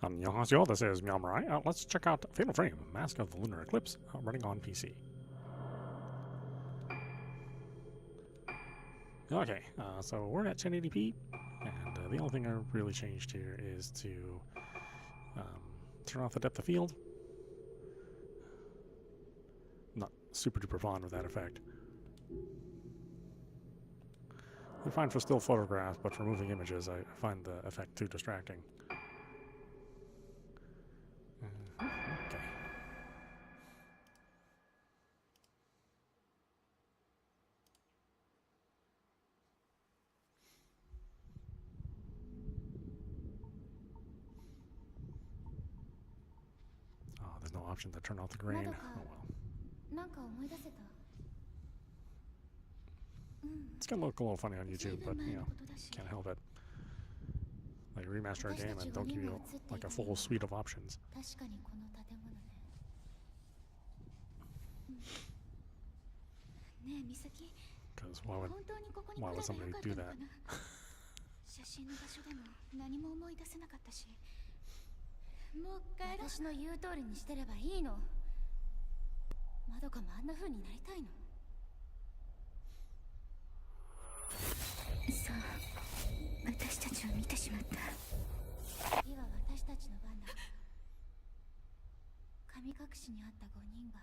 Annyeonghaseyo, this is meowmurai. Let's check out Fatal Frame, Mask of the Lunar Eclipse, running on PC. Okay, so we're at 1080p, and the only thing I really changed here is to turn off the depth of field. Not super duper fond of that effect. They're fine for still photographs, but for moving images, I find the effect too distracting. Okay. Oh, there's no option to turn off the grain. Oh well. It's gonna look a little funny on YouTube, but you know, can't help it. Like remaster a game and don't give you like a full suite of options. Because why would somebody do that? 写真の場所でも何も思い出せなかったし、もう帰ろう。私の言う通りにしてればいいの。まどかもあんな風になりたいの。さあ、私たちを見てしまった。次は私たちの番だ。神隠しにあった5人が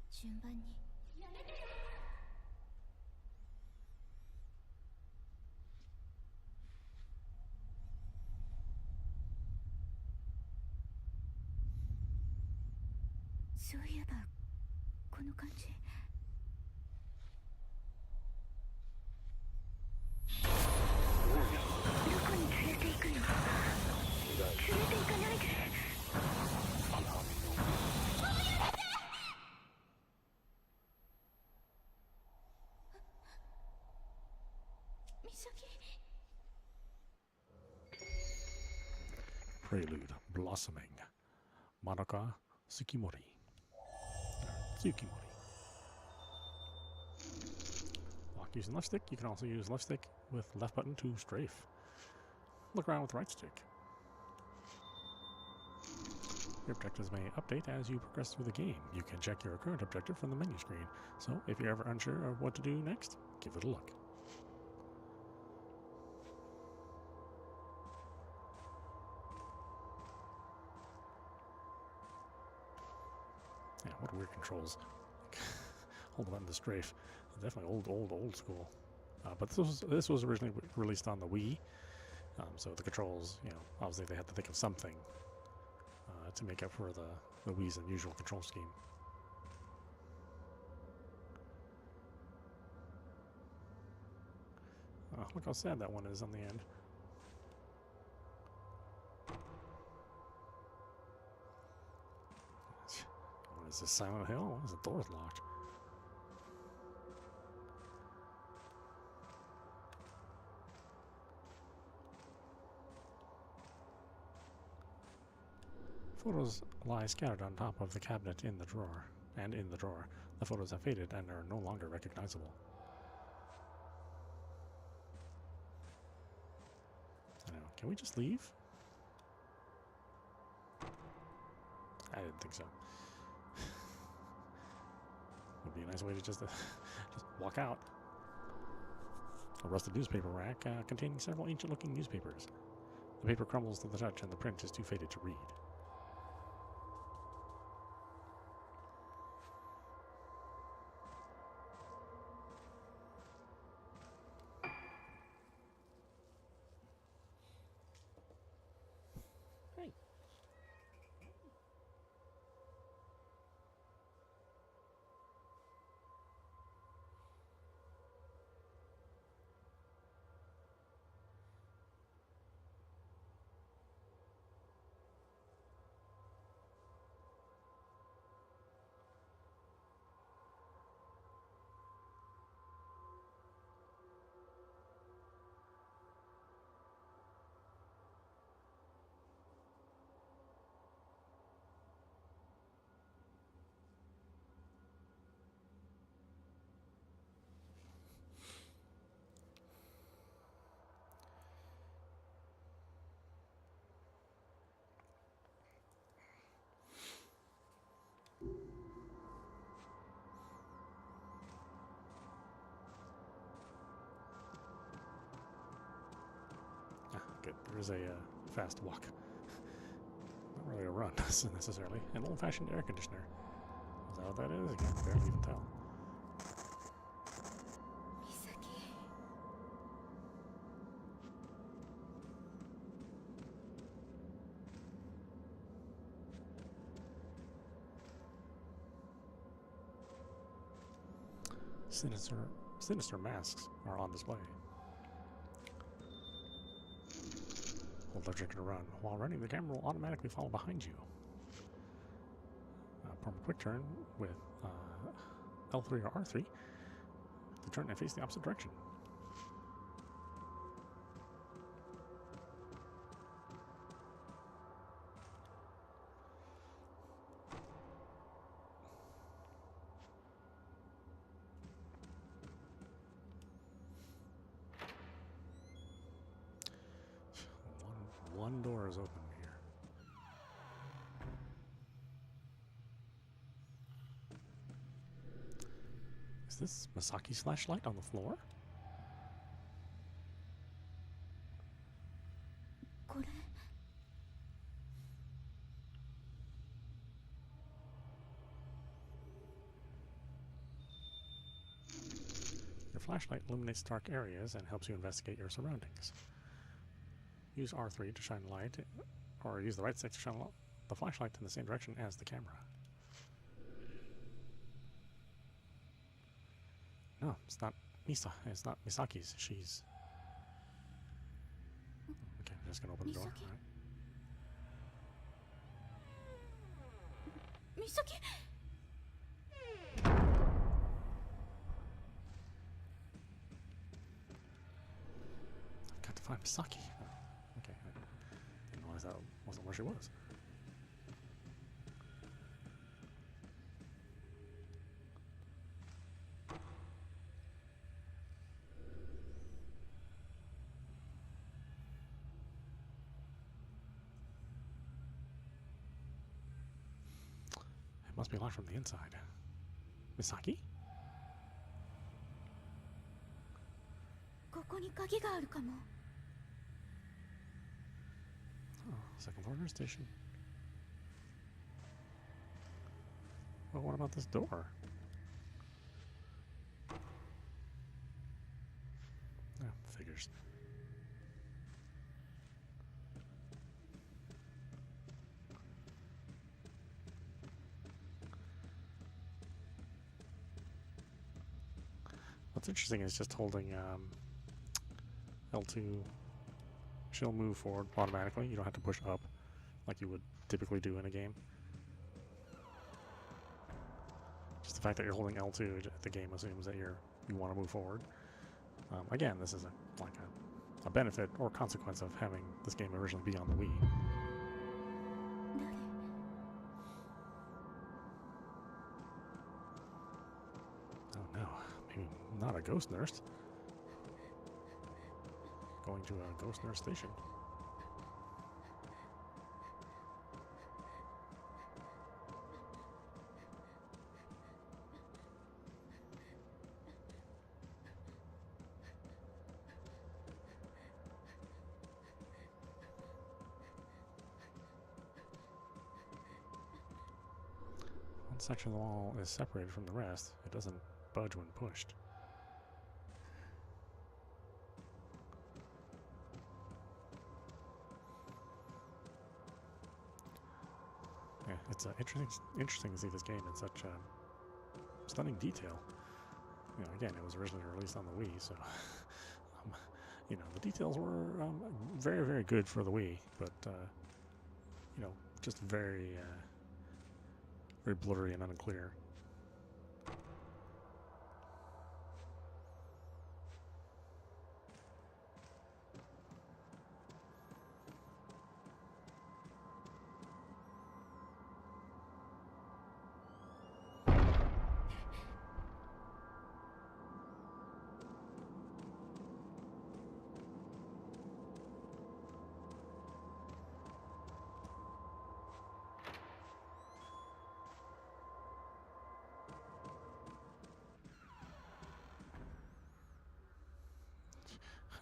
順番に。やめてよ。そういえばこの感じ。どこに連れて行くの？連れて行かないで。美咲。Prelude, Blossoming, Madoka Tsukimori. Lock using left stick. You can also use left stick with left button to strafe. Look around with right stick. Your objectives may update as you progress through the game. You can check your current objective from the menu screen, so if you're ever unsure of what to do next, give it a look. Yeah, what weird controls. Hold the button to strafe. Definitely old school. But this was originally released on the Wii, so the controls, you know, obviously they had to think of something to make up for the Wii's unusual control scheme. Look how sad that one is on the end. What is this, Silent Hill? Why is the doors locked? Photos lie scattered on top of the cabinet in the drawer. The photos have faded and are no longer recognizable. I know. Can we just leave? I didn't think so. Would be a nice way to just walk out. A rusted newspaper rack containing several ancient-looking newspapers. The paper crumbles to the touch and the print is too faded to read. Hey. is a fast walk. Not really a run necessarily. An old-fashioned air conditioner. Is that what that is? I can barely even tell. Misaki. Sinister masks are on display. Hold left trigger to run. While running, the camera will automatically follow behind you. Perform a quick turn with L3 or R3 to turn and face the opposite direction. One door is open here. Is this Misaki's flashlight on the floor? これ Your flashlight illuminates dark areas and helps you investigate your surroundings. Use R3 to shine light, or use the right stick to shine the flashlight in the same direction as the camera. No, it's not It's not Misaki's. She's... Okay, I'm just gonna open the door. Misaki? All right. 美咲 I've got to find Misaki. Oh, okay, I didn't realize that wasn't where she was. It must be locked from the inside. Misaki? ここに鍵があるかも Oh, second floor nurse station. Well, what about this door? Yeah, figures. What's interesting is just holding L2. She'll move forward automatically. You don't have to push up like you would typically do in a game. Just the fact that you're holding L2, the game assumes that you want to move forward. Again, this is a benefit or consequence of having this game originally be on the Wii. 誰 Oh no, maybe not a ghost nurse. Going to a ghost nurse station. One section of the wall is separated from the rest. It doesn't budge when pushed. Yeah, it's interesting to see this game in such stunning detail. You know, again, it was originally released on the Wii, so you know, the details were very, very good for the Wii, but you know, just very, very blurry and unclear.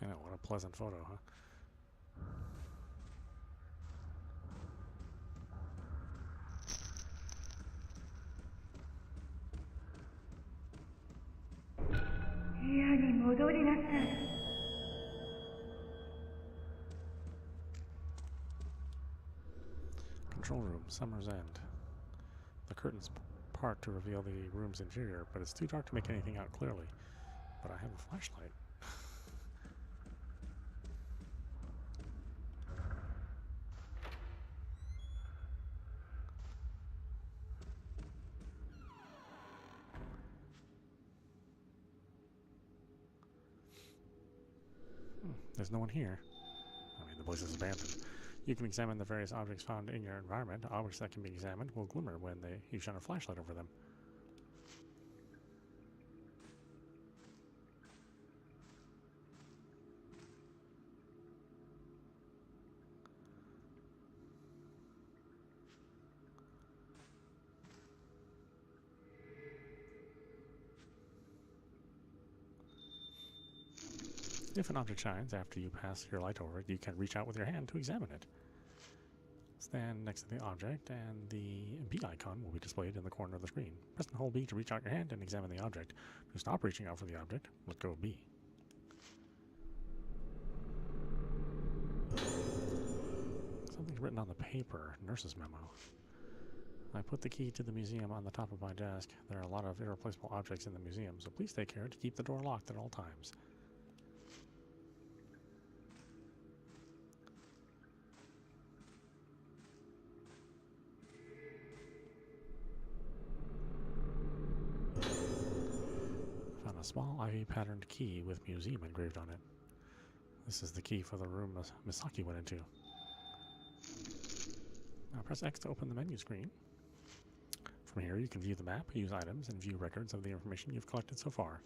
I know, what a pleasant photo, huh? Control room, summer's end. The curtains part to reveal the room's interior, but it's too dark to make anything out clearly. But I have a flashlight. There's no one here. I mean, the place is abandoned. You can examine the various objects found in your environment. Objects that can be examined will glimmer when you shine a flashlight over them. If an object shines after you pass your light over it, you can reach out with your hand to examine it. Stand next to the object, and the B icon will be displayed in the corner of the screen. Press and hold B to reach out your hand and examine the object. To stop reaching out for the object, let go of B. Something's written on the paper. Nurse's memo. I put the key to the museum on the top of my desk. There are a lot of irreplaceable objects in the museum, so please take care to keep the door locked at all times. A small ivy patterned key with museum engraved on it. This is the key for the room Misaki went into. Now press X to open the menu screen. From here you can view the map, use items, and view records of the information you've collected so far.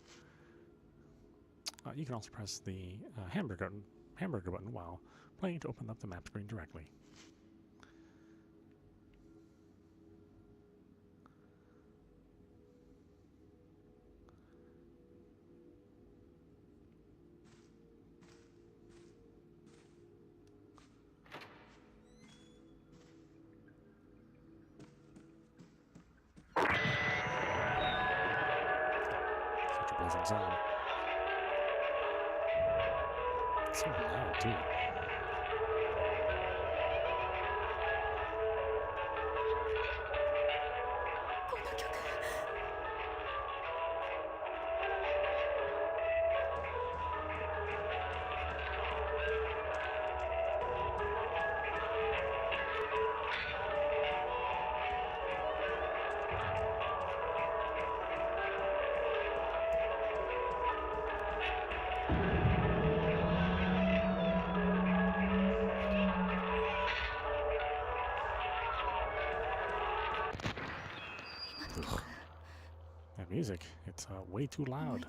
You can also press the hamburger button while playing to open up the map screen directly. It's so loud too. That music, it's way too loud.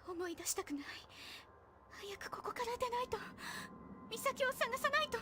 思い出したくない。早くここから出ないと。美咲を探さないと。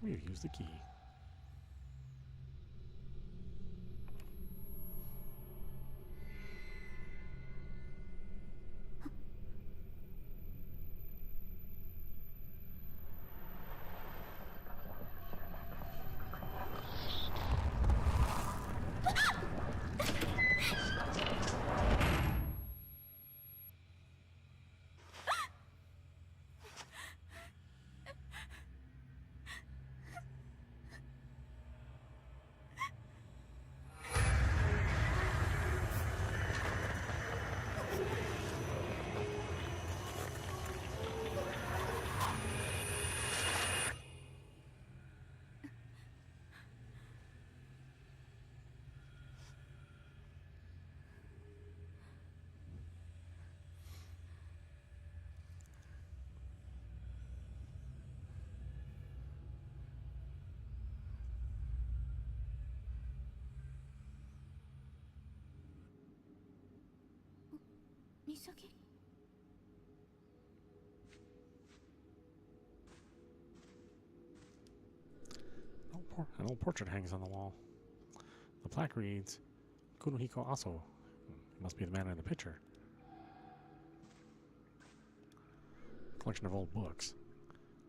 We use the key. Misaki? An old portrait hangs on the wall. The plaque reads, Kunohiko Aso. He must be the man in the picture. Collection of old books.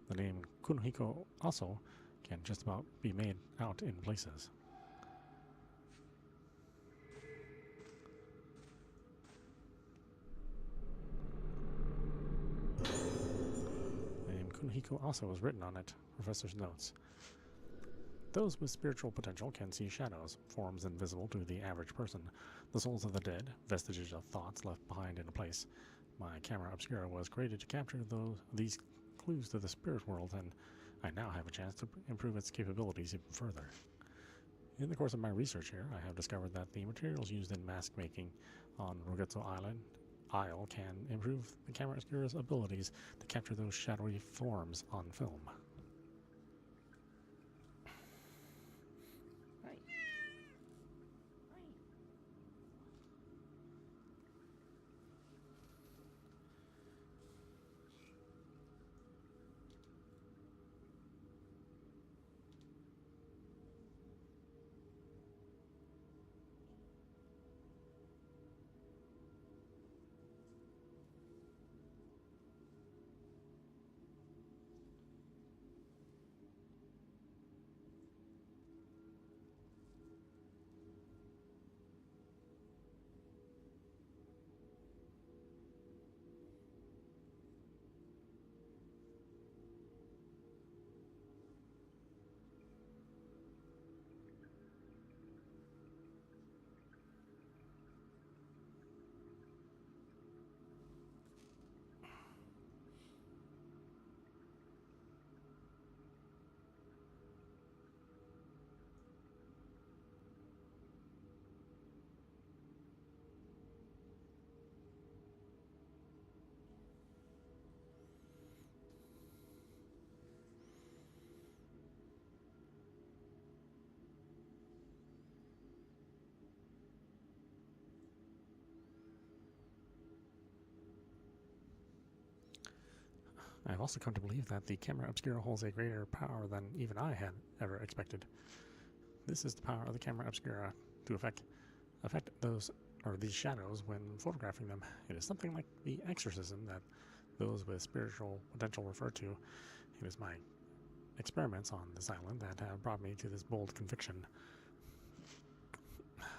The name Kunohiko Aso can just about be made out in places. The name Kunohiko Aso was written on it. Professor's notes. Those with spiritual potential can see shadows, forms invisible to the average person, the souls of the dead, vestiges of thoughts left behind in a place. My camera obscura was created to capture these clues to the spirit world, and I now have a chance to improve its capabilities even further. In the course of my research here, I have discovered that the materials used in mask making on Rogetsu Isle can improve the camera obscura's abilities to capture those shadowy forms on film. I have also come to believe that the camera obscura holds a greater power than even I had ever expected. This is the power of the camera obscura to affect these shadows when photographing them. It is something like the exorcism that those with spiritual potential refer to. It is my experiments on this island that have brought me to this bold conviction.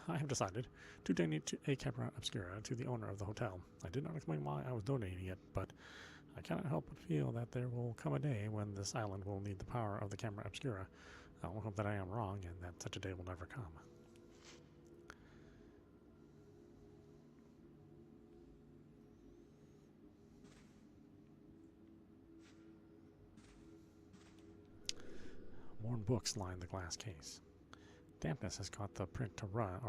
I have decided to donate a camera obscura to the owner of the hotel. I did not explain why I was donating it, but I cannot help but feel that there will come a day when this island will need the power of the camera obscura. I will hope that I am wrong and that such a day will never come. Worn books line the glass case. Dampness has caused the print to run,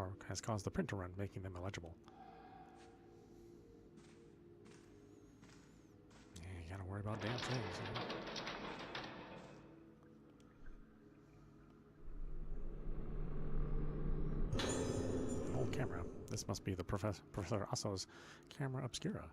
making them illegible. Yeah, you gotta worry about damn things. An old camera. This must be the Professor Aso's camera obscura.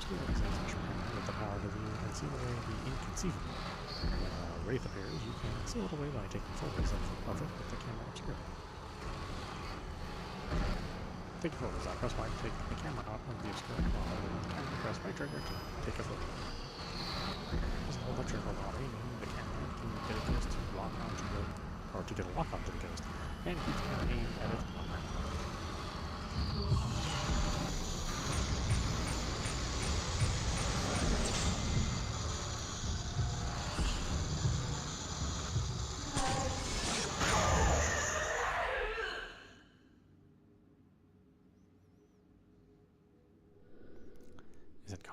With the power to view and see away the inconceivable. When a wraith appears, you can seal it away by taking photos of it with the camera obscura. Take photos. Press Y to take the camera out of the obscura while holding the camera. Press right trigger to take a photo. Just hold the trigger while aiming the camera to get a ghost to lock onto the, or to get a lock onto the ghost, and keep the camera aimed at it while acting.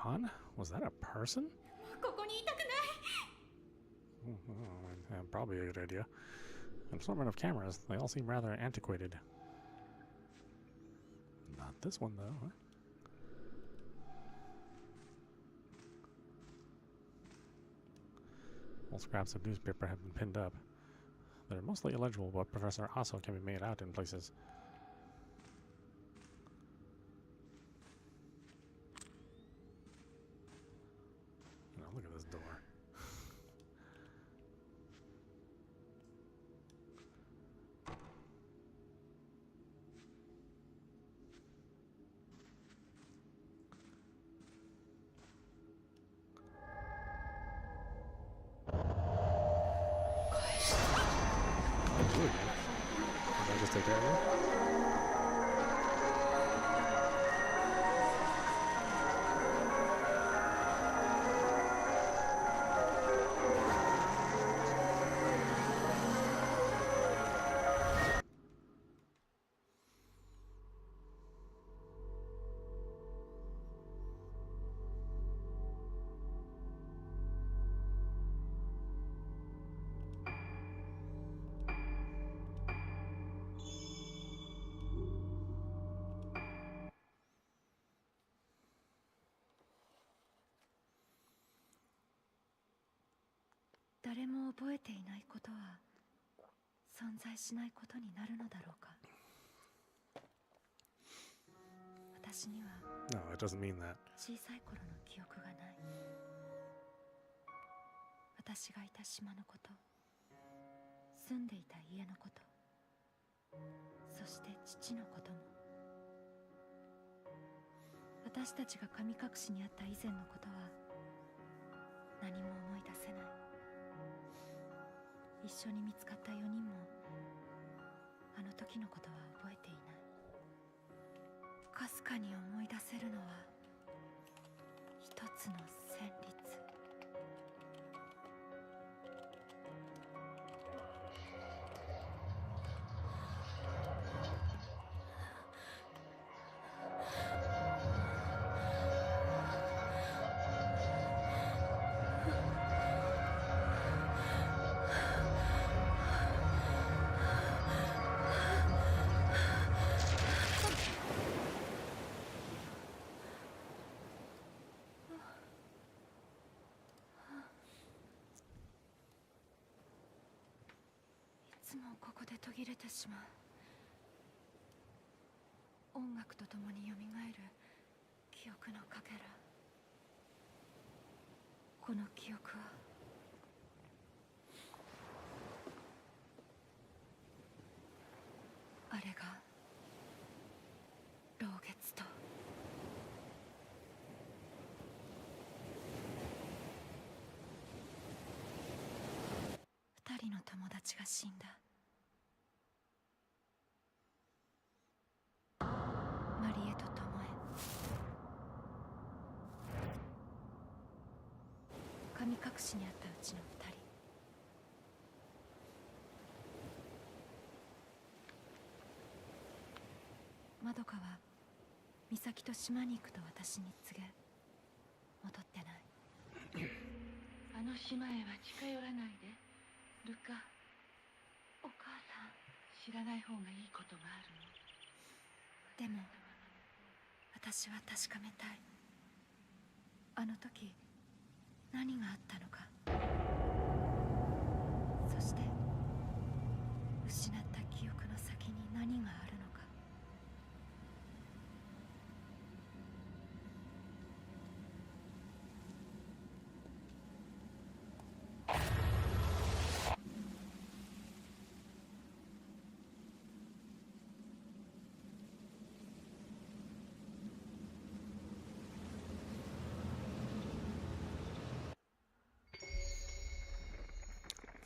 gone? Was that a person? ここにいたくない。 Probably a good idea. Assortment of cameras. They all seem rather antiquated. Not this one, though. Huh? Old scraps of newspaper have been pinned up. They're mostly illegible, but Professor Aso can be made out in places. Oh, look at this door. Did I just take care of you?「誰も覚えていないことは存在しないことになるのだろうか。私には No, it doesn't mean that. 小さい頃の記憶がない。私がいた島のこと、住んでいた家のこと、そして父のことも。私たちが神隠しにあった以前のことは何も思い出せない。一緒に見つかった4人もあの時のことは覚えていない。かすかに思い出せるのは一つの旋律。いつもここで途切れてしまう。音楽とともによみがえる記憶のかけら。この記憶はあれが老月と2人の友達が死んだ。マリエとトモエ。神隠しにあったうちの2人。まどかは美咲と島に行くと私に告げ、戻ってない。あの島へは近寄らないで、ルカ。お母さん。知らない方がいいことがあるの。でも私は確かめたい。あの時何があったのか。そして失った記憶の先に何があるのか。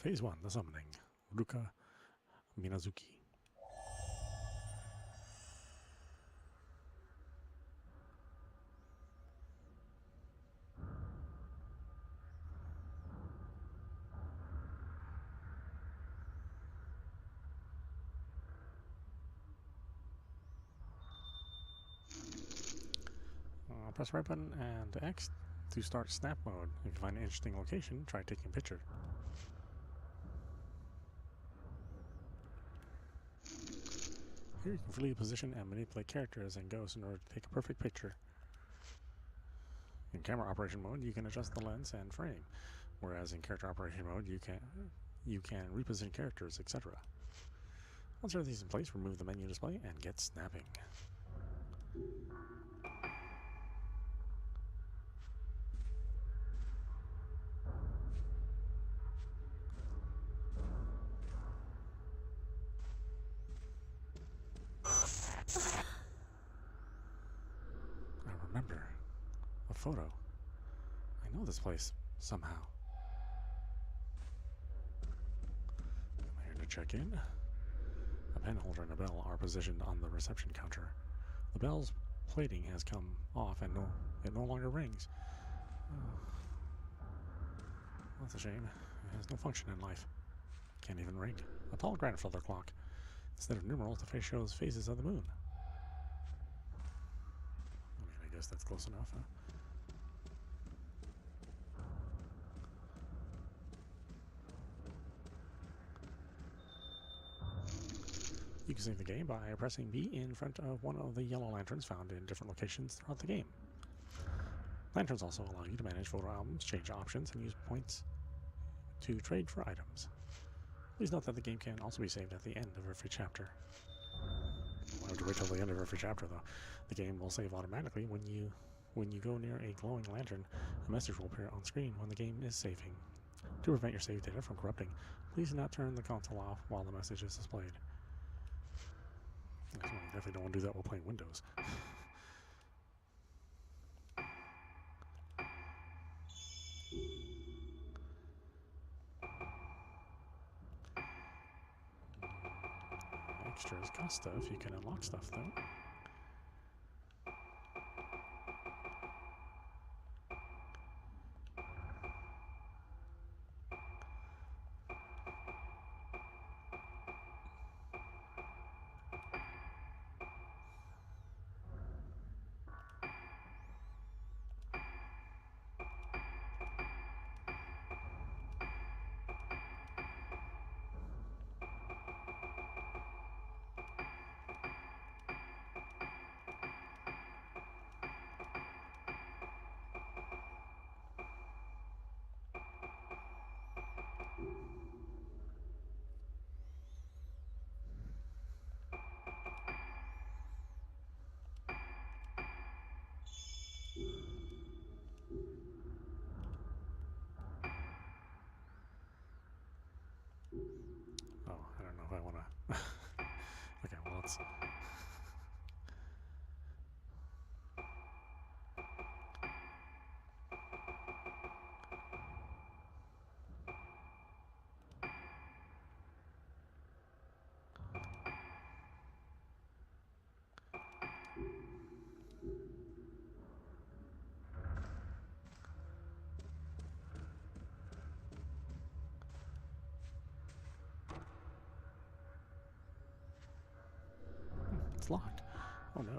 Phase 1, the summoning. Ruka Minazuki. Press right button and X to start snap mode. If you find an interesting location, try taking a picture. Here you can freely position and manipulate characters and ghosts in order to take a perfect picture. In camera operation mode, you can adjust the lens and frame, whereas in character operation mode, you can reposition characters, etc. Once everything's in place, remove the menu display and get snapping. I remember a photo. I know this place somehow. I'm here to check in. A pen holder and a bell are positioned on the reception counter. The bell's plating has come off and it no longer rings. Oh. That's a shame. It has no function in life. Can't even ring. A tall grandfather clock. Instead of numerals, the face shows phases of the moon. I mean, I guess that's close enough, huh? You can save the game by pressing B in front of one of the yellow lanterns found in different locations throughout the game. Lanterns also allow you to manage photo albums, change options, and use points to trade for items. Please note that the game can also be saved at the end of every chapter. I have to wait till the end of every chapter, though. The game will save automatically when you go near a glowing lantern. A message will appear on screen when the game is saving. To prevent your save data from corrupting, please do not turn the console off while the message is displayed. I definitely don't want to do that while playing Windows. Extras cost stuff. You can unlock stuff though. Oh, I don't know if I want to. Okay, well, let's. It's locked. Oh no.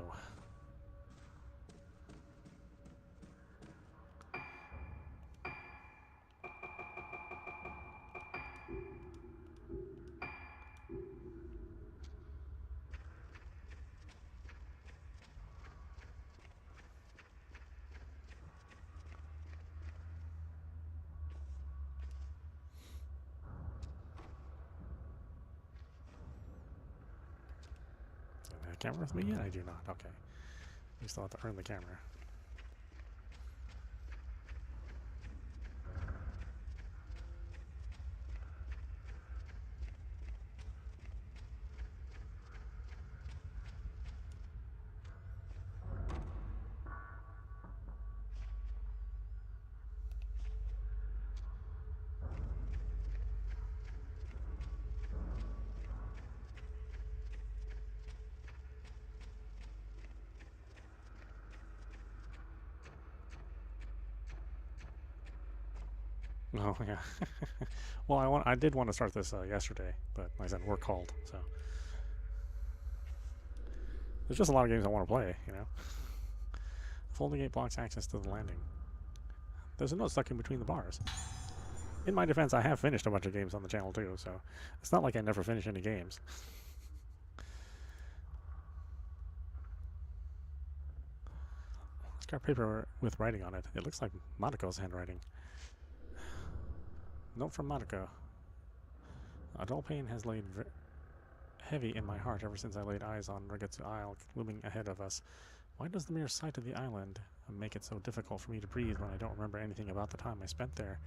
Camera with me yet? I do not. Okay. We still have to earn the camera. Oh yeah. Well, I did want to start this yesterday, but like I said, work called. So there's just a lot of games I want to play. You know, Folding gate blocks access to the landing. There's a note stuck in between the bars. In my defense, I have finished a bunch of games on the channel too, so it's not like I never finish any games. It's got paper with writing on it. It looks like Monaco's handwriting. Note from Monaco. A dull pain has laid heavy in my heart ever since I laid eyes on Rugetsu Isle looming ahead of us. Why does the mere sight of the island make it so difficult for me to breathe when I don't remember anything about the time I spent there?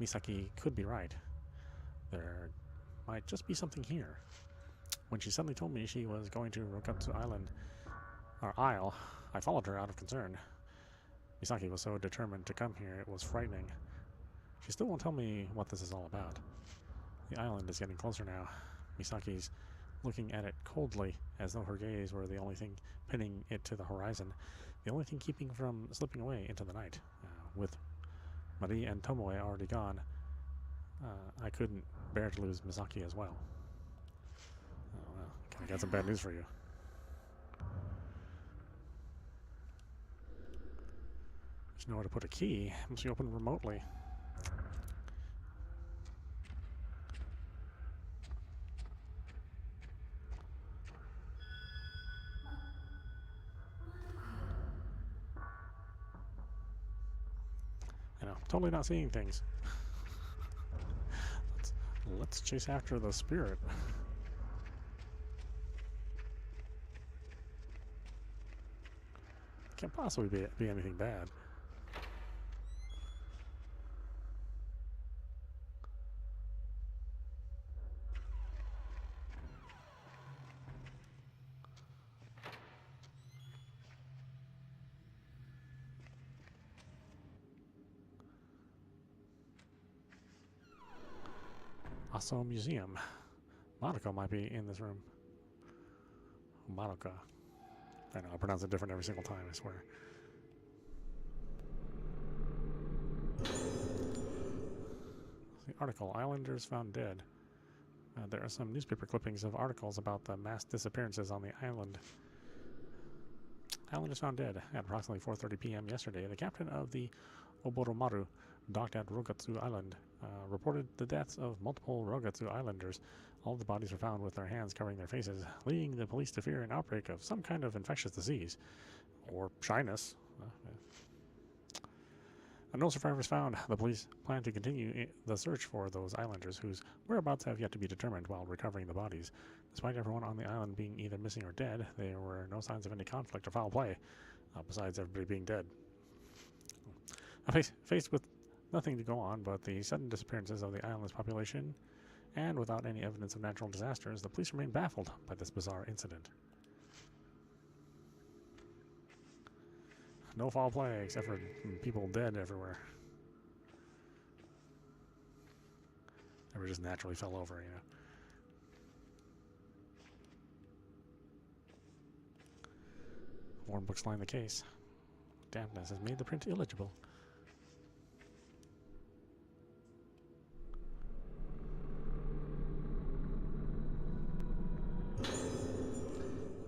Misaki could be right. There might just be something here. When she suddenly told me she was going to Rugetsu Isle, I followed her out of concern. Misaki was so determined to come here, it was frightening. She still won't tell me what this is all about. The island is getting closer now. Misaki's looking at it coldly, as though her gaze were the only thing pinning it to the horizon, the only thing keeping from slipping away into the night. With Marie and Tomoe already gone, I couldn't bear to lose Misaki as well. Oh well, I got some bad news for you. But you know where to put a key. It must be opened remotely. I know, totally not seeing things. Let's chase after the spirit. Can't possibly be anything bad. Also, museum. Monaco might be in this room. Monaco. I know, I pronounce it different every single time, I swear. The article, Islanders Found Dead. There are some newspaper clippings of articles about the mass disappearances on the island. Islanders found dead at approximately 4:30 p.m. yesterday. The captain of the Oboromaru, docked at Rugetsu Island, reported the deaths of multiple Rugetsu Islanders. All of the bodies were found with their hands covering their faces, leading the police to fear an outbreak of some kind of infectious disease. Or shyness. No survivors found. The police plan to continue the search for those islanders whose whereabouts have yet to be determined while recovering the bodies. Despite everyone on the island being either missing or dead, there were no signs of any conflict or foul play, besides everybody being dead. Faced with nothing to go on but the sudden disappearances of the island's population, and without any evidence of natural disasters, the police remain baffled by this bizarre incident. No foul play, except for people dead everywhere. They just naturally fell over, you know. Worn books line the case. Dampness has made the print illegible.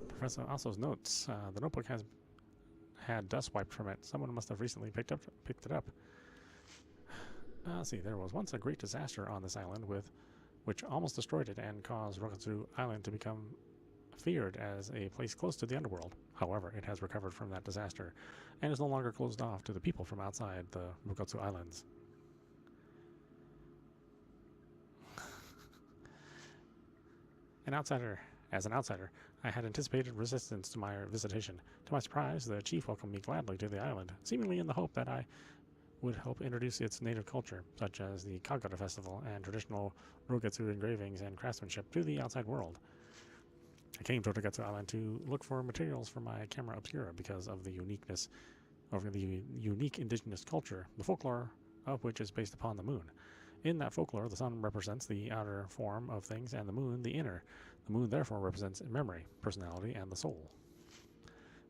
Professor Asso's notes. The notebook has had dust wiped from it. Someone must have recently picked it up. Let's see, there was once a great disaster on this island which almost destroyed it and caused Rugetsu Island to become feared as a place close to the underworld. However, it has recovered from that disaster and is no longer closed off to the people from outside the Rugetsu Islands. As an outsider, I had anticipated resistance to my visitation. To my surprise, the chief welcomed me gladly to the island, seemingly in the hope that I would help introduce its native culture, such as the Kagura Festival and traditional Rugetsu engravings and craftsmanship, to the outside world. I came to Rugetsu Island to look for materials for my camera obscura because of the uniqueness of the unique indigenous culture, the folklore of which is based upon the moon. In that folklore, the sun represents the outer form of things and the moon the inner. The moon therefore represents memory, personality, and the soul.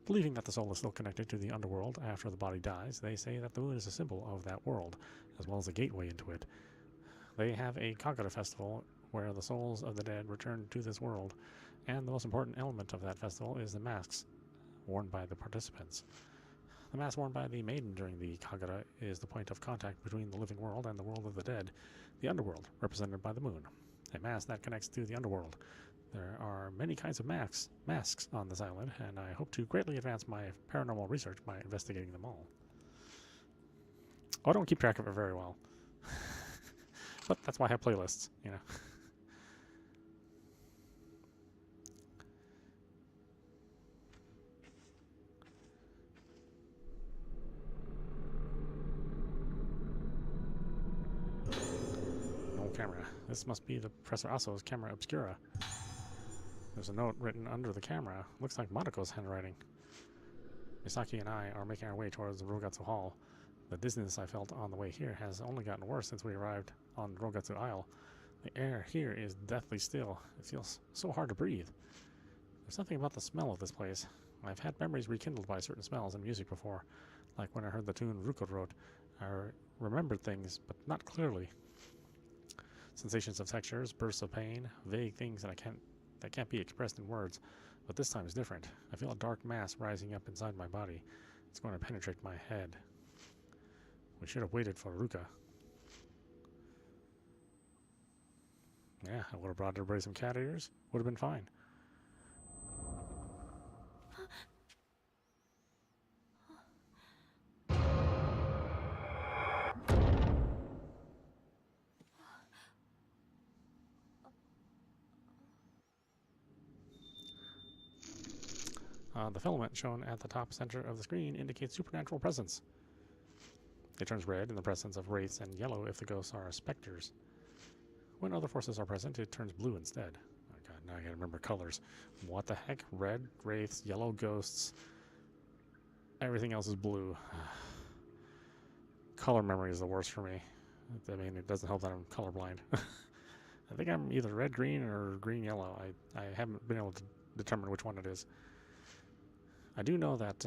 Believing that the soul is still connected to the underworld after the body dies, they say that the moon is a symbol of that world, as well as a gateway into it. They have a Kagura festival where the souls of the dead return to this world, and the most important element of that festival is the masks worn by the participants. The mask worn by the maiden during the Kagura is the point of contact between the living world and the world of the dead, the underworld, represented by the moon. A mask that connects to the underworld. There are many kinds of masks on this island, and I hope to greatly advance my paranormal research by investigating them all. Oh, I don't keep track of it very well. But that's why I have playlists, you know. Camera. This must be the Professor Aso's camera obscura. There's a note written under the camera. Looks like Madoko's handwriting. Misaki and I are making our way towards Rogatsu Hall. The dizziness I felt on the way here has only gotten worse since we arrived on Rogatsu Isle. The air here is deathly still. It feels so hard to breathe. There's something about the smell of this place. I've had memories rekindled by certain smells and music before, like when I heard the tune Ruko wrote. I remembered things, but not clearly. Sensations of textures, bursts of pain, vague things that can't be expressed in words, but this time is different. I feel a dark mass rising up inside my body. It's going to penetrate my head. We should have waited for Ruka. Yeah, I would have brought everybody some cat ears. Would have been fine. The filament shown at the top center of the screen indicates supernatural presence. It turns red in the presence of wraiths and yellow if the ghosts are specters. When other forces are present, it turns blue instead. Oh god, now I gotta remember colors. What the heck? Red, wraiths, yellow ghosts. Everything else is blue. Color memory is the worst for me. I mean, it doesn't help that I'm colorblind. I think I'm either red, green, or green, yellow. I haven't been able to determine which one it is. I do know that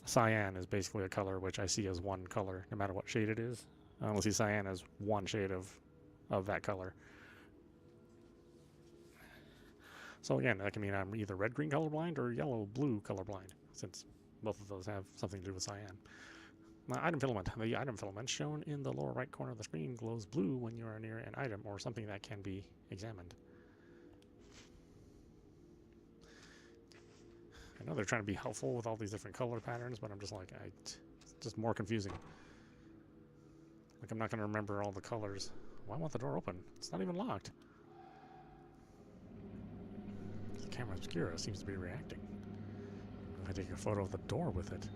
cyan is basically a color which I see as one color, no matter what shade it is. I only see cyan as one shade of that color. So again, that can mean I'm either red-green colorblind or yellow-blue colorblind, since both of those have something to do with cyan. Now, item filament. The item filament shown in the lower right corner of the screen glows blue when you are near an item or something that can be examined. I know they're trying to be helpful with all these different color patterns, but I'm just like, it's just more confusing. Like, I'm not going to remember all the colors. Why want the door open? It's not even locked. The camera obscura seems to be reacting. If I take a photo of the door with it,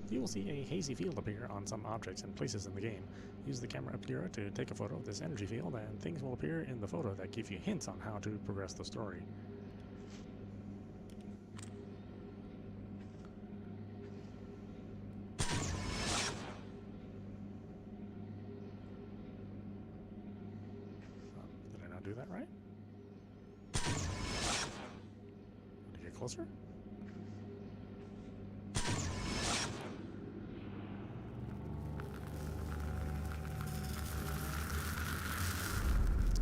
you will see a hazy field appear on some objects and places in the game. Use the camera obscura to take a photo of this energy field, and things will appear in the photo that give you hints on how to progress the story. Do that right? Want to get closer?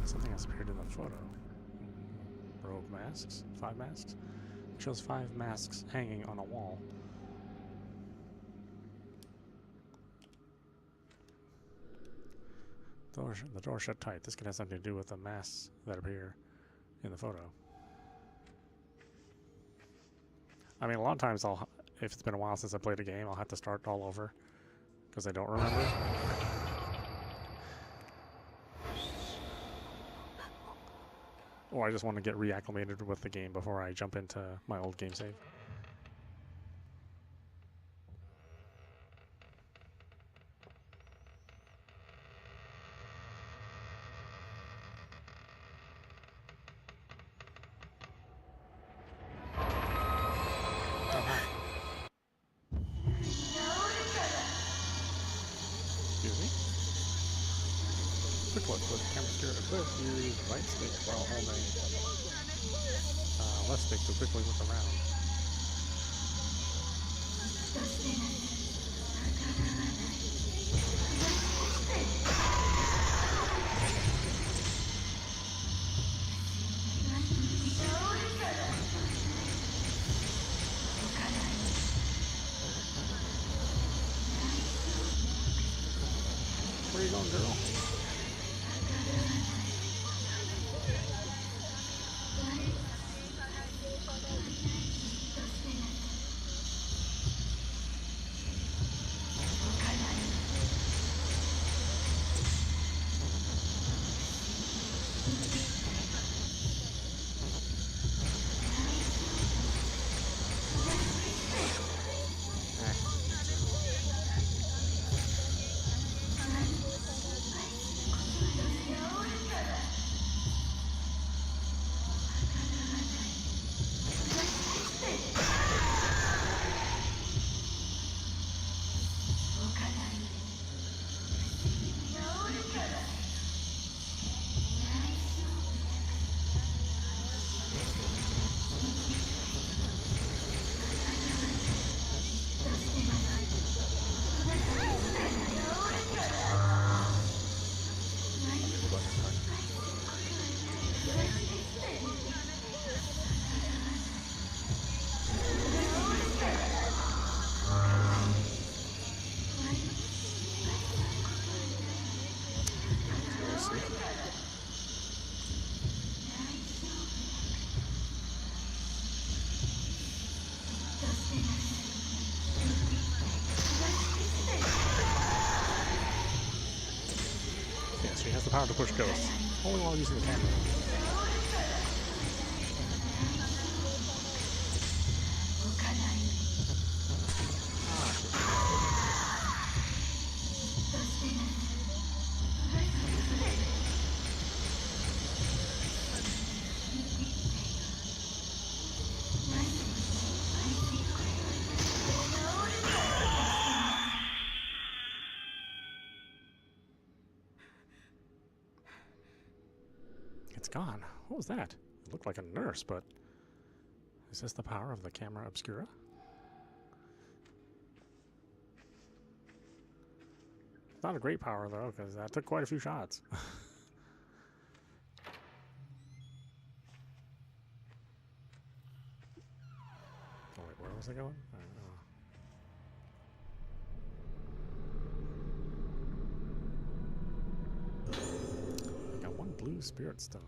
Something else appeared in the photo. Row of masks? 5 masks? It shows 5 masks hanging on a wall. The door shut tight. This could have something to do with the masks that appear in the photo. I mean, a lot of times if it's been a while since I played a game, I'll have to start all over because I don't remember. Or I just want to get reacclimated with the game before I jump into my old game save. Quick look with camera obscura equipped, use right stick while holding left stick to quickly look around. girl? Yeah, she has the power to push ghosts. Only while using the camera. It's gone. What was that? It looked like a nurse, but is this the power of the camera obscura? It's not a great power, though, because that took quite a few shots. Oh, wait, where was I going? I got one blue spirit stone.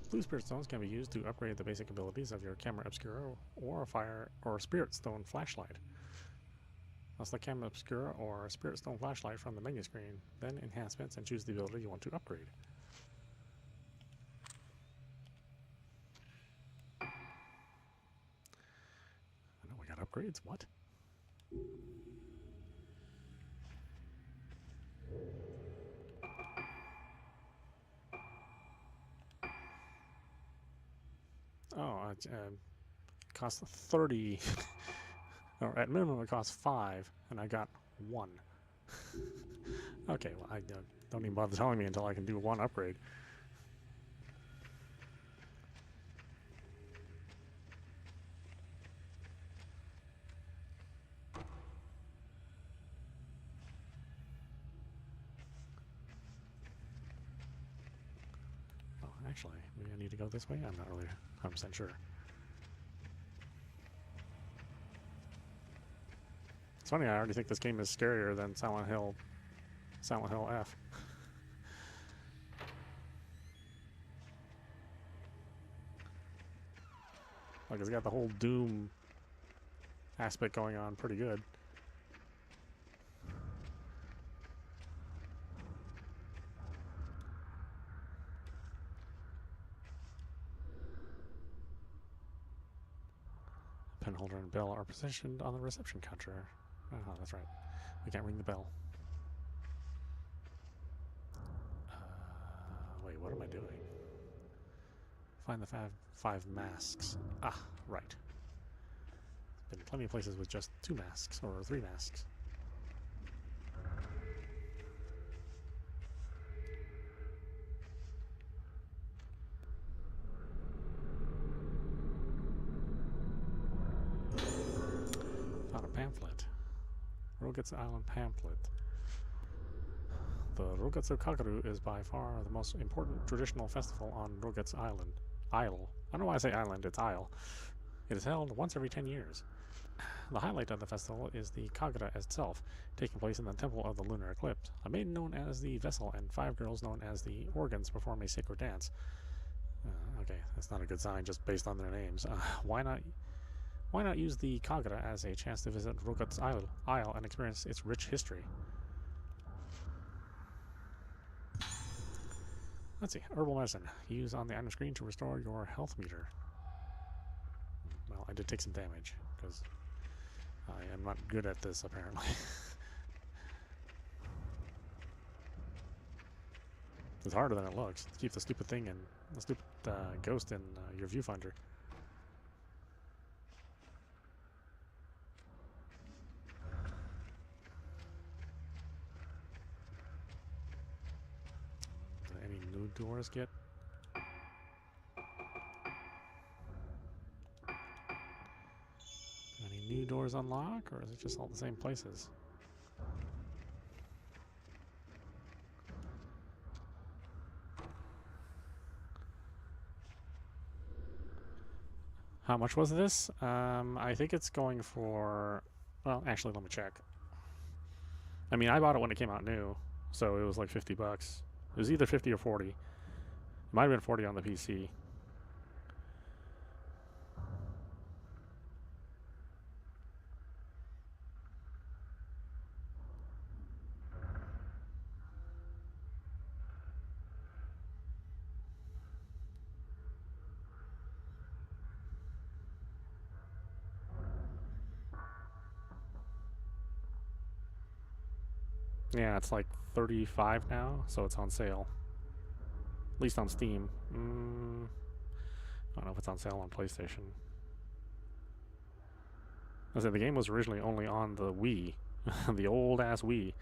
Blue spirit stones can be used to upgrade the basic abilities of your camera obscura or a fire or a spirit stone flashlight. Select the camera obscura or a spirit stone flashlight from the menu screen, then enhancements, and choose the ability you want to upgrade. I know we got upgrades. What? Oh, it costs 30. Or at minimum, it costs 5, and I got 1. Okay, well, I don't even bother telling me until I can do 1 upgrade. Oh, actually, maybe I need to go this way? I'm not really 100% sure. It's funny, I already think this game is scarier than Silent Hill F. Like, it's got the whole Doom aspect going on pretty good. Pen holder and bell are positioned on the reception counter. Oh, that's right. We can't ring the bell. Wait, what am I doing? Find the five masks. Ah, right. Been plenty of places with just 2 masks, or 3 masks. Found a pamphlet. Rogetsu Island pamphlet. The Rogetsu Kagaru is by far the most important traditional festival on Rogetsu Island. Isle. I don't know why I say island, it's isle. It is held once every 10 years. The highlight of the festival is the Kagura itself, taking place in the Temple of the Lunar Eclipse. A maiden known as the Vessel and 5 girls known as the Organs perform a sacred dance. Okay, that's not a good sign just based on their names. Why not use the Kagura as a chance to visit Rokut's Isle and experience its rich history? Let's see. Herbal medicine. Use on the item screen to restore your health meter. Well, I did take some damage because I am not good at this apparently. It's harder than it looks to keep the stupid thing in the stupid ghost in your viewfinder. Any new doors get? Any new doors unlock, or is it just all the same places? How much was this? I think it's going for... Well, actually, let me check. I mean, I bought it when it came out new, so it was like 50 bucks. It was either 50 or 40. It might have been 40 on the PC. Yeah, it's like 35 now, so it's on sale. At least on Steam. I don't know if it's on sale on PlayStation. I said the game was originally only on the Wii, the old ass Wii.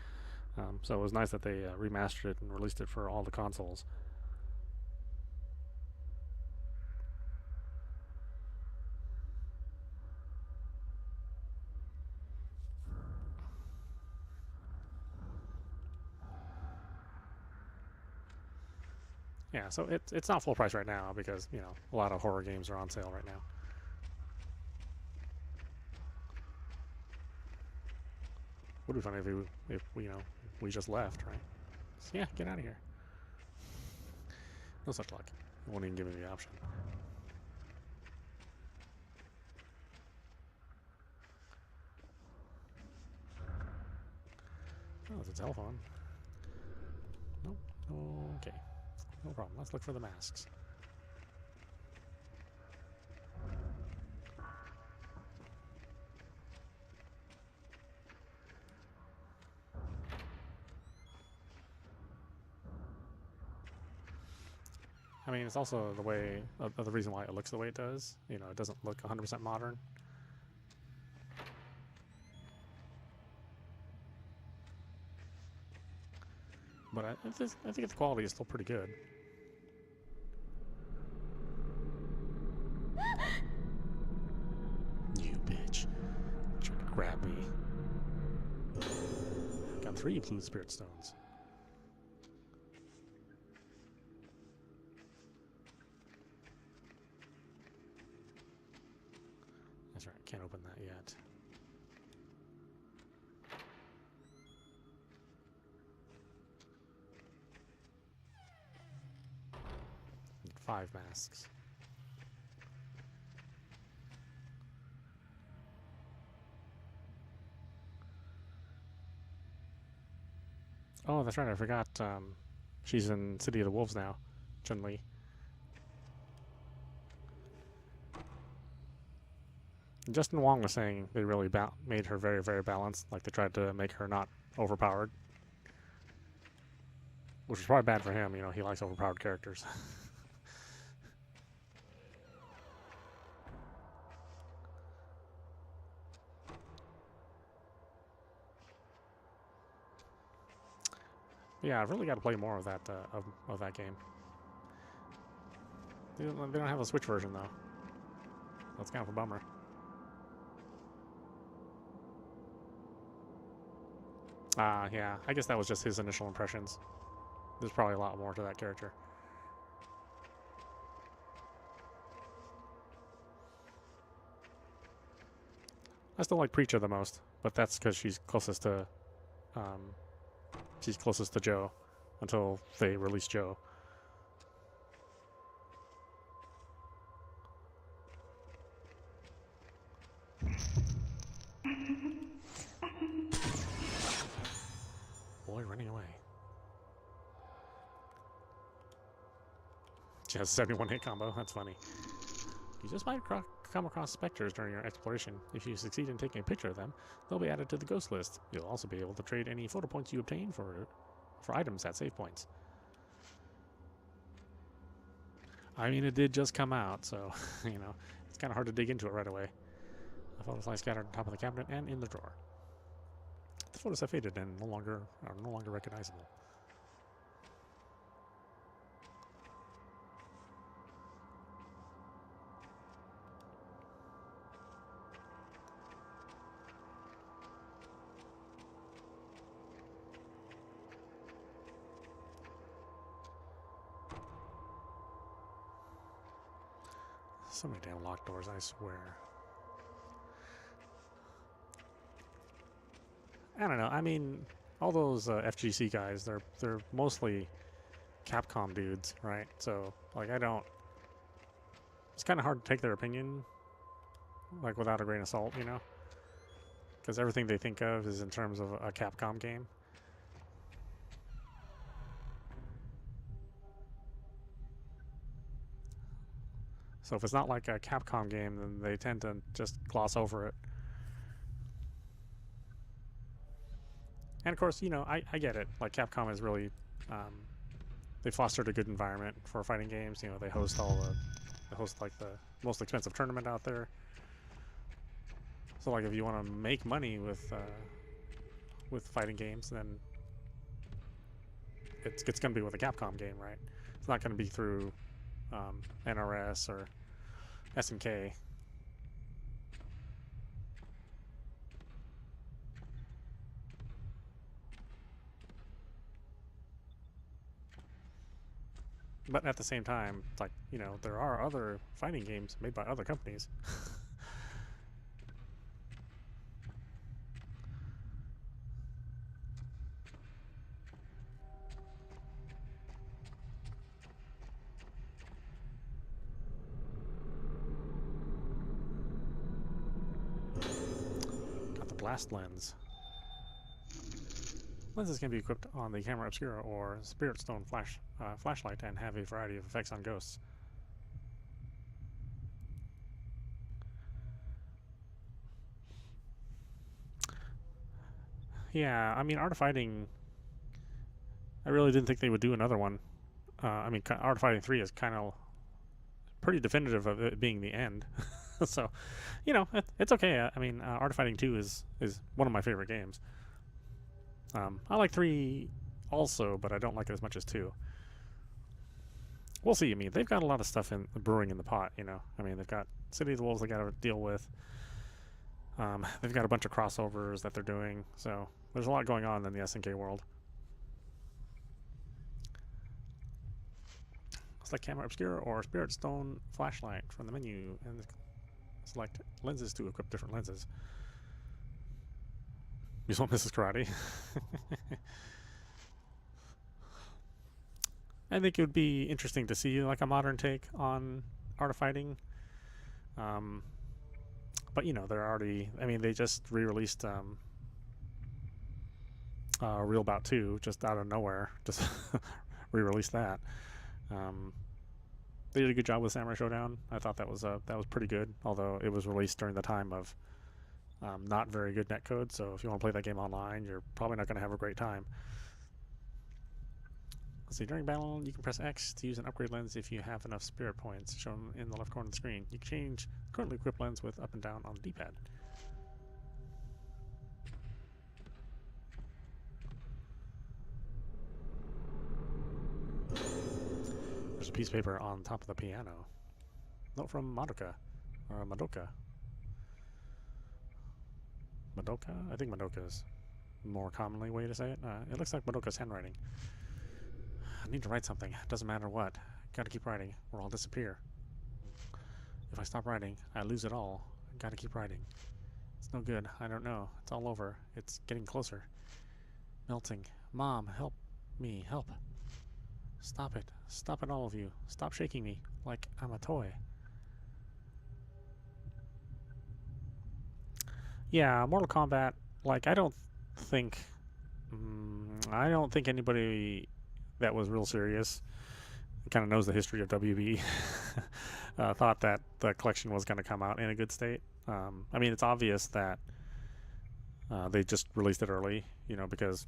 So it was nice that they remastered it and released it for all the consoles. Yeah, so it's not full price right now because, you know, a lot of horror games are on sale right now. Would be funny if we, you know, we just left, right? So yeah, get out of here. No such luck. It won't even give me the option. Oh, it's a telephone. Nope. Okay. No problem. Let's look for the masks. I mean, it's also the way, the reason why it looks the way it does. You know, it doesn't look 100% modern. But I think the quality is still pretty good. You bitch. Trying to grab me. Got 3 blue spirit stones. That's right, can't open that yet. Need 5 masks. Oh, that's right, I forgot. She's in City of the Wolves now, Chun-Li. Justin Wong was saying they really made her very, very balanced. Like they tried to make her not overpowered. Which was probably bad for him, you know, he likes overpowered characters. Yeah, I've really got to play more of that of that game. They don't have a Switch version though. That's kind of a bummer. Yeah, I guess that was just his initial impressions. There's probably a lot more to that character. I still like Preacher the most, but that's because she's closest to Joe until they release Joe. Boy running away. She has a 71 hit combo. That's funny. You just might come across specters during your exploration. If you succeed in taking a picture of them, they'll be added to the ghost list. You'll also be able to trade any photo points you obtain for items at save points. I mean, it did just come out, so, you know, it's kind of hard to dig into it right away. The photos lie scattered on top of the cabinet and in the drawer. The photos have faded and are no longer recognizable. So many damn locked doors, I swear. I don't know. I mean, all those FGC guys, they're mostly Capcom dudes, right? So, like, it's kind of hard to take their opinion, like, without a grain of salt, you know? Because everything they think of is in terms of a Capcom game. So if it's not like a Capcom game, then they tend to just gloss over it. And of course, you know, I get it. Like, Capcom is really, they fostered a good environment for fighting games. You know, they host like the most expensive tournament out there. So like, if you want to make money with fighting games, then it's going to be with a Capcom game, right? It's not going to be through NRS or SNK. But at the same time, it's like, you know, there are other fighting games made by other companies. Got the blast lens. Lenses can be equipped on the camera obscura or spirit stone flashlight and have a variety of effects on ghosts. Yeah, I mean, Art of Fighting, I really didn't think they would do another one. I mean, Art of Fighting 3 is kind of pretty definitive of it being the end. So, you know, it's okay. I mean, Art of Fighting 2 is one of my favorite games. I like 3 also, but I don't like it as much as 2. We'll see. I mean, they've got a lot of stuff brewing in the pot, you know. I mean, they've got City of the Wolves they got to deal with. They've got a bunch of crossovers that they're doing, so there's a lot going on in the SNK world. Select Camera Obscura or Spirit Stone Flashlight from the menu and select lenses to equip different lenses. You want Mrs. Karate? I think it would be interesting to see like a modern take on Art of Fighting. But you know, they're already, I mean, they just re-released Real Bout 2 just out of nowhere. Just re-released that. They did a good job with Samurai Showdown. I thought that was pretty good, although it was released during the time of not very good netcode, so if you want to play that game online, you're probably not going to have a great time. Let's see, during battle, you can press X to use an upgrade lens if you have enough spirit points shown in the left corner of the screen. You can change the currently equipped lens with up and down on the D-pad. There's a piece of paper on top of the piano. Note from Madoka, or Madoka. Madoka? I think Madoka is more commonly way to say it. It looks like Madoka's handwriting. I need to write something. Doesn't matter what. Gotta keep writing, or I'll disappear. If I stop writing, I lose it all. Gotta keep writing. It's no good. I don't know. It's all over. It's getting closer. Melting. Mom, help me. Help. Stop it. Stop it, all of you. Stop shaking me like I'm a toy. Yeah, Mortal Kombat, like, I don't think anybody that was real serious, kind of knows the history of WB, thought that the collection was going to come out in a good state. I mean, it's obvious that they just released it early, because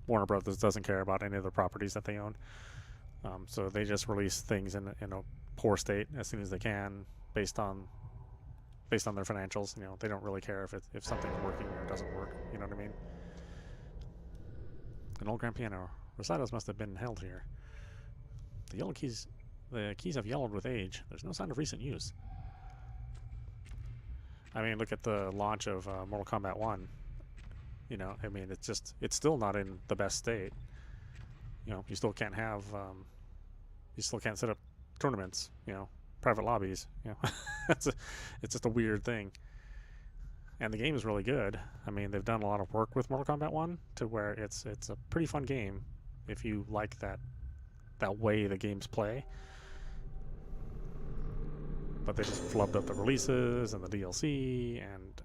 Warner Brothers doesn't care about any of the properties that they own. So they just release things in a poor state as soon as they can, based on their financials. They don't really care if something's working or doesn't work. You know what I mean? An old grand piano. Recitals must have been held here. The keys have yellowed with age. There's no sign of recent use. I mean, look at the launch of Mortal Kombat 1. I mean, it's still not in the best state. You still can't have, you still can't set up tournaments, private lobbies. It's just a weird thing. And the game is really good. I mean, they've done a lot of work with Mortal Kombat 1 to where it's a pretty fun game if you like that way the games play. But they just flubbed up the releases and the DLC, and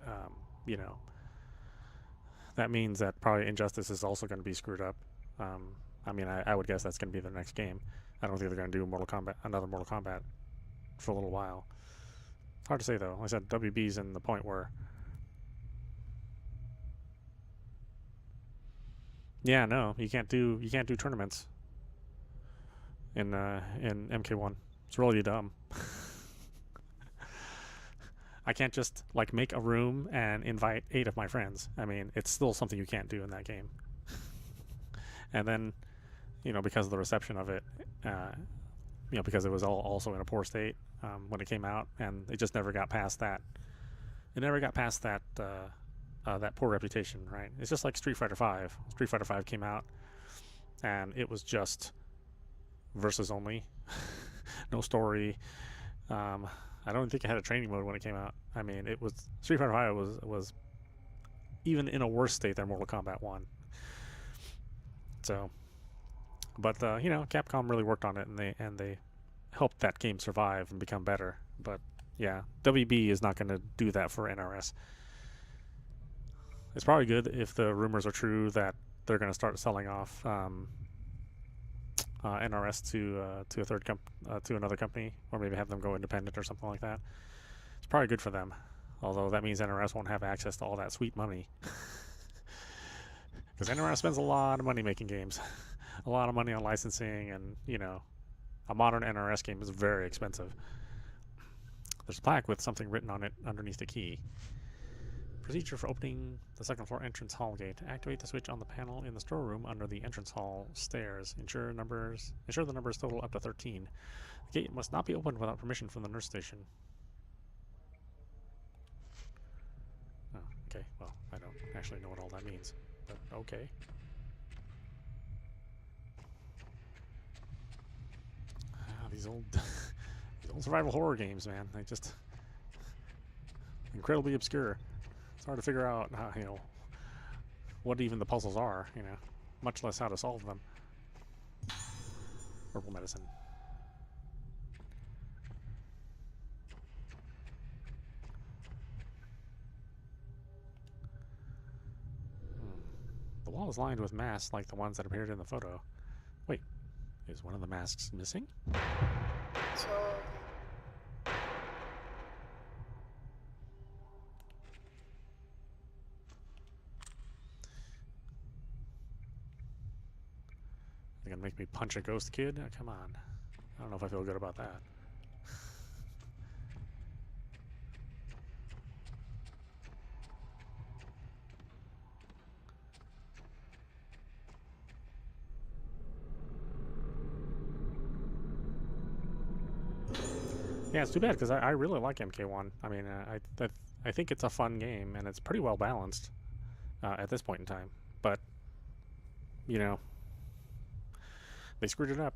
that means that probably Injustice is also going to be screwed up. I mean, I would guess that's going to be their next game. I don't think they're going to do another Mortal Kombat for a little while. Hard to say though. Like I said, WB's in the point where, yeah, no, you can't do tournaments in MK1. It's really dumb. I can't just make a room and invite 8 of my friends. I mean, it's still something you can't do in that game. And then, because of the reception of it, because it was also in a poor state when it came out, and it just never got past that. It never got past that that poor reputation, right? It's just like Street Fighter V. Street Fighter V came out, and it was just versus only, no story. I don't think it had a training mode when it came out. I mean, Street Fighter V was even in a worse state than Mortal Kombat 1. So, but Capcom really worked on it, and they helped that game survive and become better. But yeah, WB is not going to do that for NRS. It's probably good if the rumors are true that they're going to start selling off NRS to another company, or maybe have them go independent or something like that. It's probably good for them. Although that means NRS won't have access to all that sweet money. Because NRS spends a lot of money making games. A lot of money on licensing, and, a modern NRS game is very expensive. There's a plaque with something written on it underneath the key. Procedure for opening the second floor entrance hall gate. Activate the switch on the panel in the storeroom under the entrance hall stairs. Ensure the numbers total up to 13. The gate must not be opened without permission from the nurse station. Oh, okay. Well, I don't actually know what all that means, but okay. These old survival horror games, man. They just incredibly obscure. It's hard to figure out how, what even the puzzles are, much less how to solve them. Herbal medicine. The wall is lined with masks like the ones that appeared in the photo. Wait, is one of the masks missing? They're gonna make me punch a ghost kid? Oh, come on. I don't know if I feel good about that. Yeah, it's too bad, because I really like MK1. I mean, I think it's a fun game, and it's pretty well balanced at this point in time. But, they screwed it up.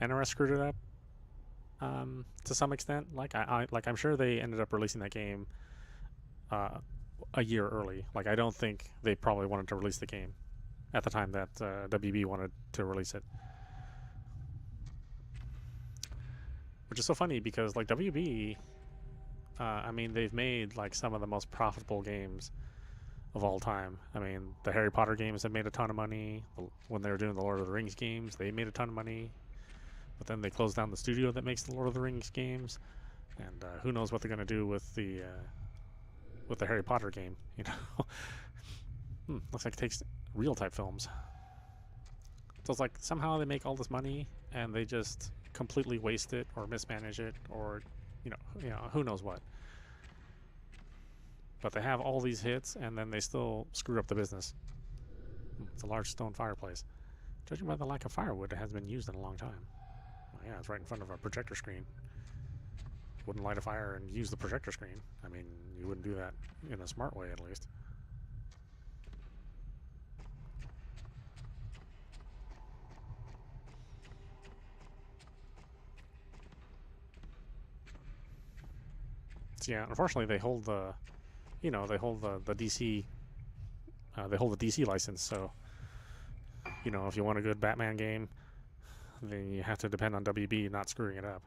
NRS screwed it up to some extent. I'm sure they ended up releasing that game a year early. Like, I don't think they probably wanted to release the game at the time that WB wanted to release it. Which is so funny because, like, WB, I mean, they've made, like, some of the most profitable games of all time. I mean, the Harry Potter games have made a ton of money. When they were doing the Lord of the Rings games, they made a ton of money. But then they closed down the studio that makes the Lord of the Rings games. And who knows what they're going to do with the Harry Potter game, you know? Looks like it takes real type films. So it's like somehow they make all this money and they just completely waste it or mismanage it, or you know, who knows what. But they have all these hits and then they still screw up the business. It's a large stone fireplace. Judging by the lack of firewood, it hasn't been used in a long time. Oh, yeah, it's right in front of a projector screen. Wouldn't light a fire and use the projector screen. I mean, you wouldn't do that in a smart way, at least. So yeah, unfortunately, they hold the, you know, they hold the DC, they hold the DC license. So, you know, if you want a good Batman game, then you have to depend on WB not screwing it up.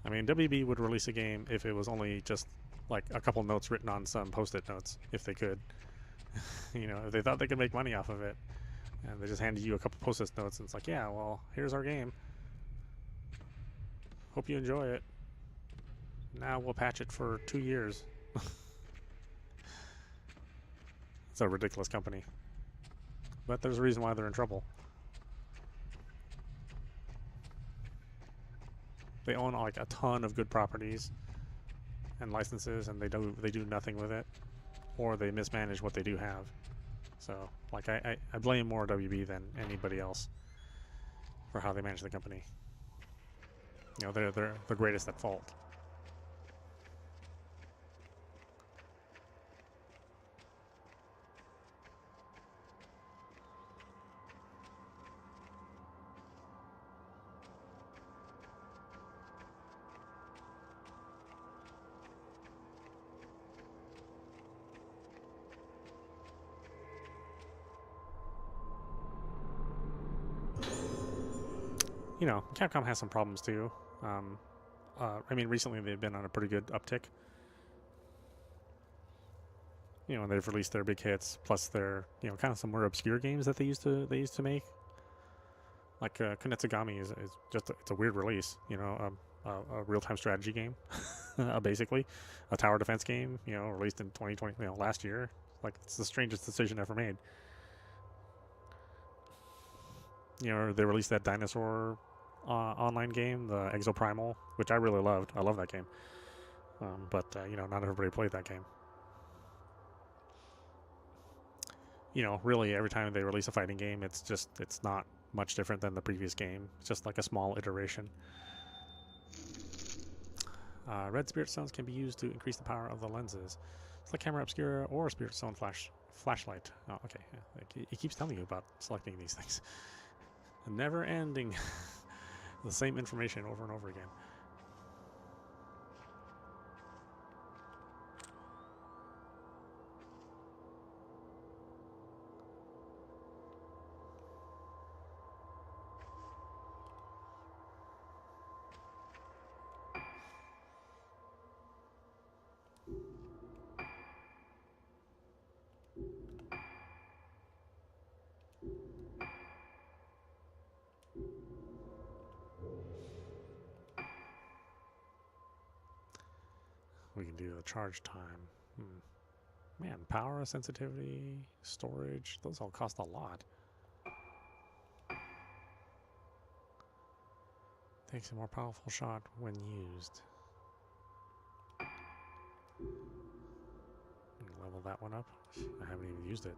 I mean, WB would release a game if it was only just like a couple notes written on some post-it notes, if they could. You know, if they thought they could make money off of it, and they just handed you a couple post-it notes, and it's like, yeah, well, here's our game. Hope you enjoy it. Now we'll patch it for 2 years. It's a ridiculous company. But there's a reason why they're in trouble. They own like a ton of good properties and licenses, and they do nothing with it, or they mismanage what they do have. So, like, I blame more WB than anybody else for how they manage the company. You know, they're the greatest at fault. You know, Capcom has some problems too. I mean, recently they've been on a pretty good uptick. You know, and they've released their big hits, plus their, you know, kind of some more obscure games that they used to make. Like Kunetsugami is just it's a weird release. You know, a real-time strategy game, basically, a tower defense game. You know, released in 2020, you know, last year. Like, it's the strangest decision ever made. You know, they released that dinosaur online game, the Exoprimal, which I really loved. I love that game. But you know, not everybody played that game. You know, really, every time they release a fighting game, it's not much different than the previous game. It's just like a small iteration. Red spirit stones can be used to increase the power of the lenses. It's like camera obscura or spirit stone flashlight. Oh, okay. Yeah. It keeps telling you about selecting these things. Never ending. The same information over and over again. We can do the charge time. Man, power, sensitivity, storage, those all cost a lot. Takes a more powerful shot when used. Level that one up. I haven't even used it.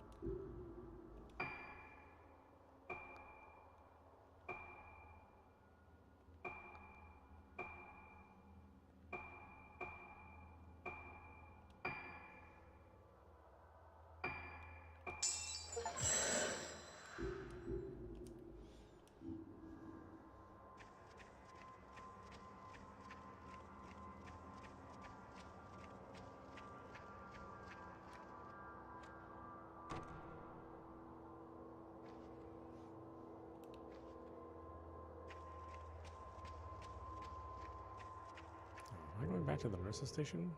back to the nurse's station.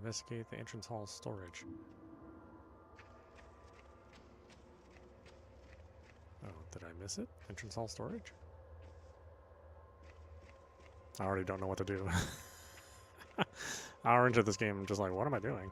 Investigate the entrance hall storage. Oh, did I miss it? Entrance hall storage? I already don't know what to do. Hour into this game, I'm just like, what am I doing?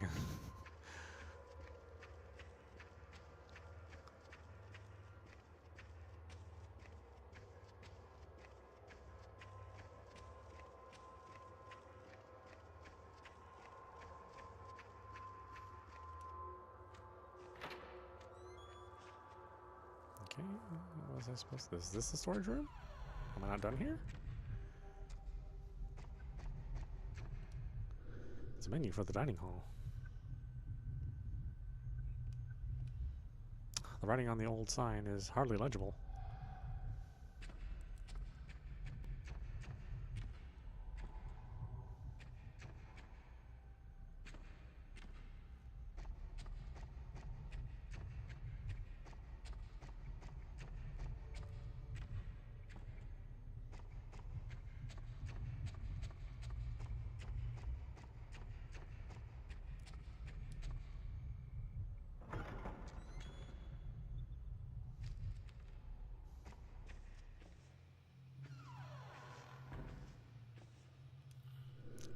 Okay, what was I supposed to... Is this the storage room? Am I not done here? It's a menu for the dining hall. The writing on the old sign is hardly legible.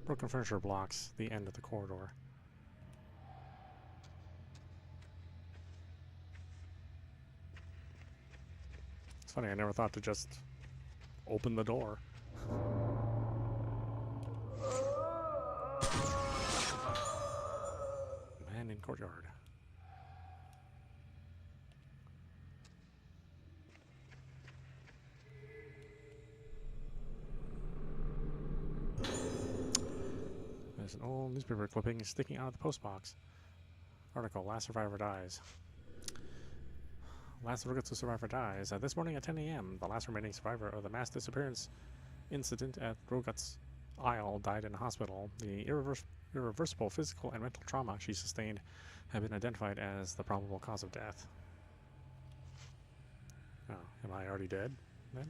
Broken furniture blocks the end of the corridor. It's funny, I never thought to just open the door. Man in courtyard. There's an old newspaper clipping sticking out of the postbox. Article, last survivor dies. Last Rugutsu survivor dies. This morning at 10 a.m., the last remaining survivor of the mass disappearance incident at Rogut's Isle died in a hospital. The irreversible physical and mental trauma she sustained have been identified as the probable cause of death. Oh, am I already dead then?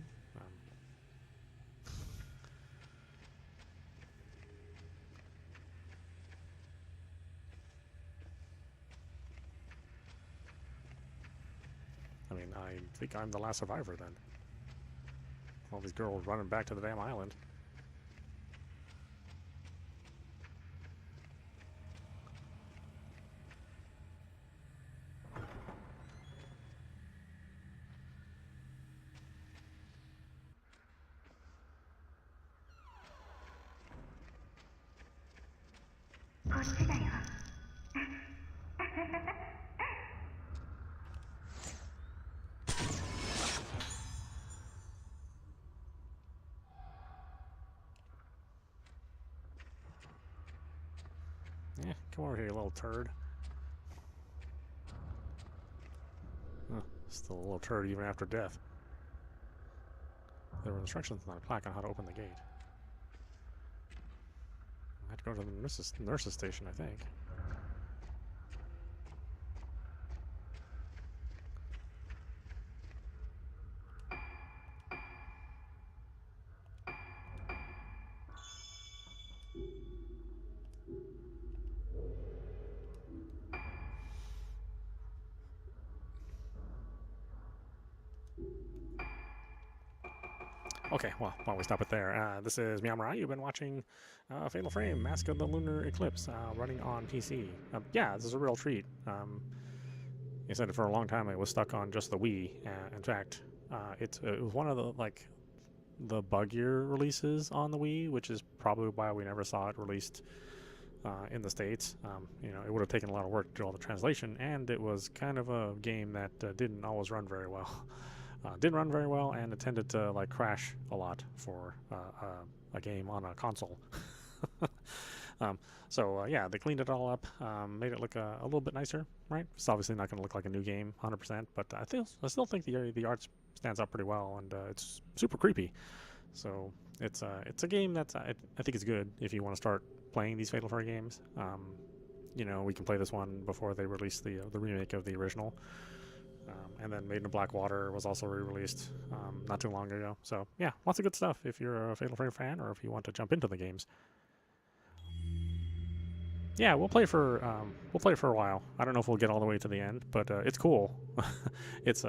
I mean, I think I'm the last survivor then. All these girls running back to the damn island. Yeah, come over here, you little turd. Huh, still a little turd even after death. There were instructions on the plaque on how to open the gate. I had to go to the nurse's station, I think. Okay, well, while we stop it there, this is meowmurai. You've been watching Fatal Frame, Mask of the Lunar Eclipse, running on PC. Yeah, this is a real treat. I said for a long time I was stuck on just the Wii. In fact, it was one of the buggier releases on the Wii, which is probably why we never saw it released in the States. You know, it would have taken a lot of work to do all the translation, and it was kind of a game that didn't always run very well. Didn't run very well, and it tended to like crash a lot for a game on a console. So yeah, they cleaned it all up, made it look a little bit nicer, right? It's obviously not going to look like a new game, 100%, but I still think the art stands up pretty well, and it's super creepy. So it's a game that's I think it's good if you want to start playing these Fatal Frame games. You know, we can play this one before they release the remake of the original. And then Maiden of Blackwater was also re-released not too long ago. So yeah, lots of good stuff if you're a Fatal Frame fan or if you want to jump into the games. yeah, we'll play for a while. I don't know if we'll get all the way to the end, but it's cool. It's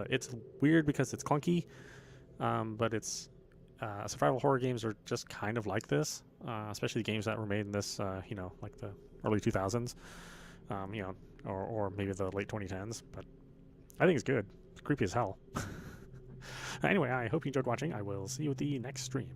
weird because it's clunky, but it's survival horror games are just kind of like this, especially games that were made in this, like the early 2000s, or maybe the late 2010s. But I think it's good. It's creepy as hell. Anyway, I hope you enjoyed watching. I will see you at the next stream.